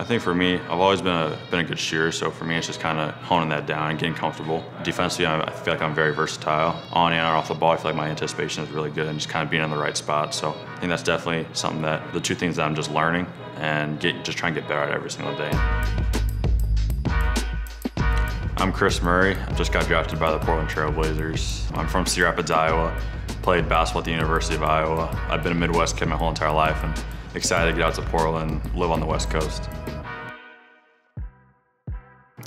I think for me, I've always been a good shooter, so for me it's just kind of honing that down and getting comfortable. Defensively, I feel like I'm very versatile. On and off the ball, I feel like my anticipation is really good and just kind of being in the right spot. So I think that's definitely something that the two things that I'm just learning and just trying to get better at every single day. I'm Kris Murray. I just got drafted by the Portland Trail Blazers. I'm from Cedar Rapids, Iowa. Played basketball at the University of Iowa. I've been a Midwest kid my whole entire life and excited to get out to Portland, live on the West Coast.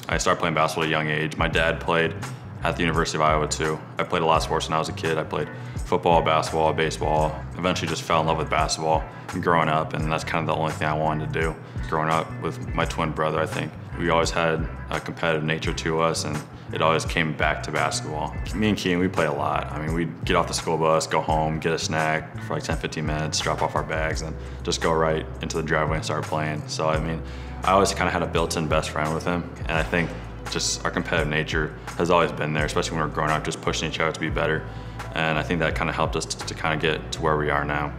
I started playing basketball at a young age. My dad played at the University of Iowa too. I played a lot of sports when I was a kid. I played football, basketball, baseball. Eventually just fell in love with basketball growing up, and that's kind of the only thing I wanted to do. Growing up with my twin brother, I think we always had a competitive nature to us, and it always came back to basketball. Me and Keegan, we played a lot. I mean, we'd get off the school bus, go home, get a snack for like 10, 15 minutes, drop off our bags, and just go right into the driveway and start playing. So, I mean, I always kind of had a built-in best friend with him, and I think just our competitive nature has always been there, especially when we were growing up, just pushing each other to be better. And I think that kind of helped us to kind of get to where we are now.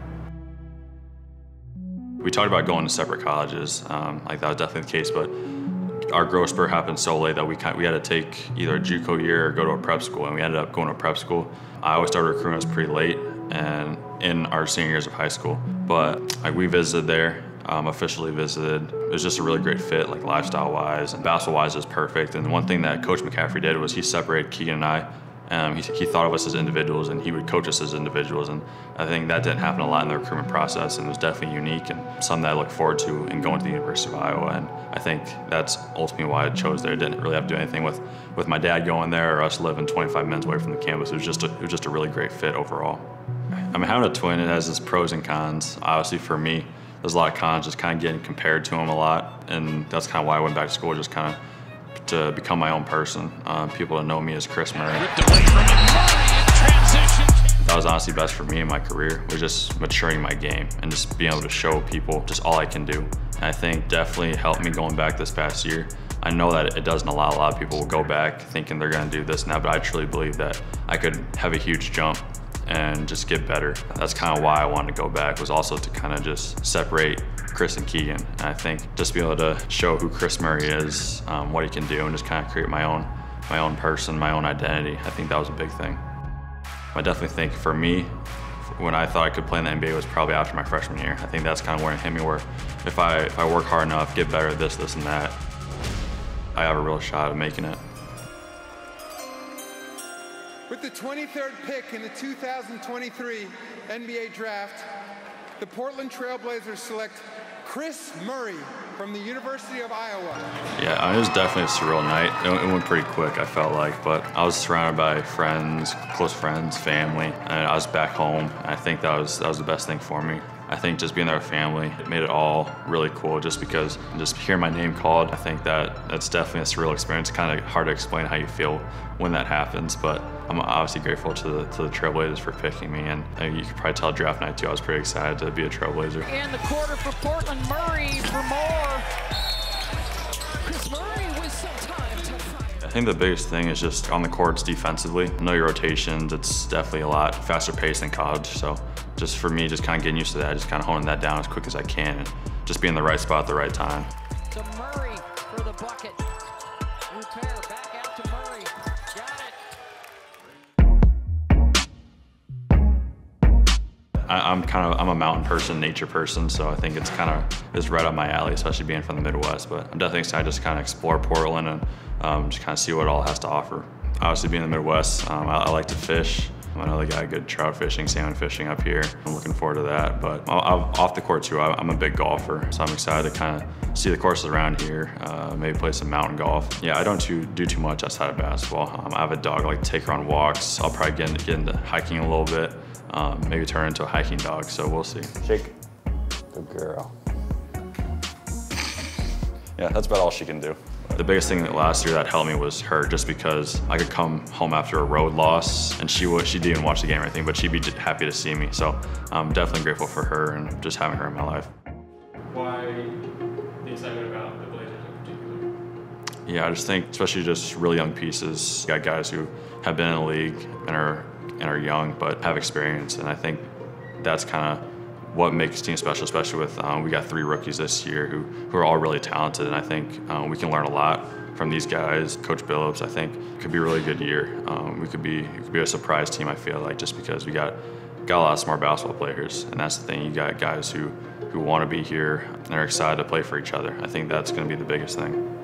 We talked about going to separate colleges, like that was definitely the case, but our growth spurt happened so late that we had to take either a JUCO year or go to a prep school, and we ended up going to a prep school. I always started recruiting us pretty late and in our senior years of high school, but like we visited there, officially visited. It was just a really great fit, like lifestyle-wise and basketball-wise, is perfect. And one thing that Coach McCaffrey did was he separated Keegan and I. He thought of us as individuals, and he would coach us as individuals, and I think that didn't happen a lot in the recruitment process, and it was definitely unique and something that I look forward to in going to the University of Iowa. And I think that's ultimately why I chose there. It didn't really have to do anything with my dad going there or us living 25 minutes away from the campus. It was just a really great fit overall. I mean, having a twin, it has its pros and cons. Obviously for me, there's a lot of cons, just kind of getting compared to him a lot, and that's kind of why I went back to school, just kind of to become my own person. People to know me as Kris Murray. That was honestly best for me in my career, was just maturing my game and just being able to show people just all I can do. And I think definitely helped me going back this past year. I know that it doesn't allow a lot of people to go back thinking they're gonna do this and that, but I truly believe that I could have a huge jump and just get better. That's kind of why I wanted to go back, was also to kind of just separate Kris and Keegan. And I think just be able to show who Kris Murray is, what he can do, and just kind of create my own person, my own identity. I think that was a big thing. I definitely think for me, when I thought I could play in the NBA was probably after my freshman year. I think that's kind of where it hit me, where if I work hard enough, get better at this, and that, I have a real shot at making it. With the 23rd pick in the 2023 NBA Draft, the Portland Trail Blazers select Kris Murray from the University of Iowa. Yeah, I mean, it was definitely a surreal night. It went pretty quick, I felt like, but I was surrounded by friends, close friends, family, and I was back home. I think that was the best thing for me. I think just being there with family, it made it all really cool, just because just hearing my name called, I think that's definitely a surreal experience. Kind of hard to explain how you feel when that happens, but I'm obviously grateful to the Trailblazers for picking me, and you could probably tell draft night too, I was pretty excited to be a Trailblazer. And the quarter for Portland. Murray for more. Kris Murray with some time to find. I think the biggest thing is just on the courts defensively. Know your rotations, it's definitely a lot faster paced than college, so just for me, just kind of getting used to that, just kind of honing that down as quick as I can, and just be in the right spot at the right time. To Murray for the bucket. Repair back out to Murray. Got it. I'm a mountain person, nature person, so I think it's right up my alley, especially being from the Midwest. But I'm definitely excited just to kind of explore Portland and just kind of see what it all has to offer. Obviously, being in the Midwest, I like to fish. I know they got good trout fishing, salmon fishing up here. I'm looking forward to that. But off the court too, I'm a big golfer, so I'm excited to kind of see the courses around here, maybe play some mountain golf. Yeah, I don't do too much outside of basketball. I have a dog, I like to take her on walks. I'll probably get into hiking a little bit, maybe turn into a hiking dog, so we'll see. Shake. Good girl. Yeah, that's about all she can do. The biggest thing that last year that helped me was her, just because I could come home after a road loss, and she didn't even watch the game or anything, but she'd be happy to see me. So I'm definitely grateful for her and just having her in my life. Why the excitement about the Blazers in particular? Yeah, I just think, especially just really young pieces. You got guys who have been in the league and are young, but have experience, and I think that's kind of what makes team special, especially with we got 3 rookies this year who are all really talented, and I think we can learn a lot from these guys. Coach Billups, I think, could be a really good year. It could be a surprise team, I feel like, just because we got a lot of smart basketball players, and that's the thing. You got guys who want to be here and are excited to play for each other. I think that's going to be the biggest thing.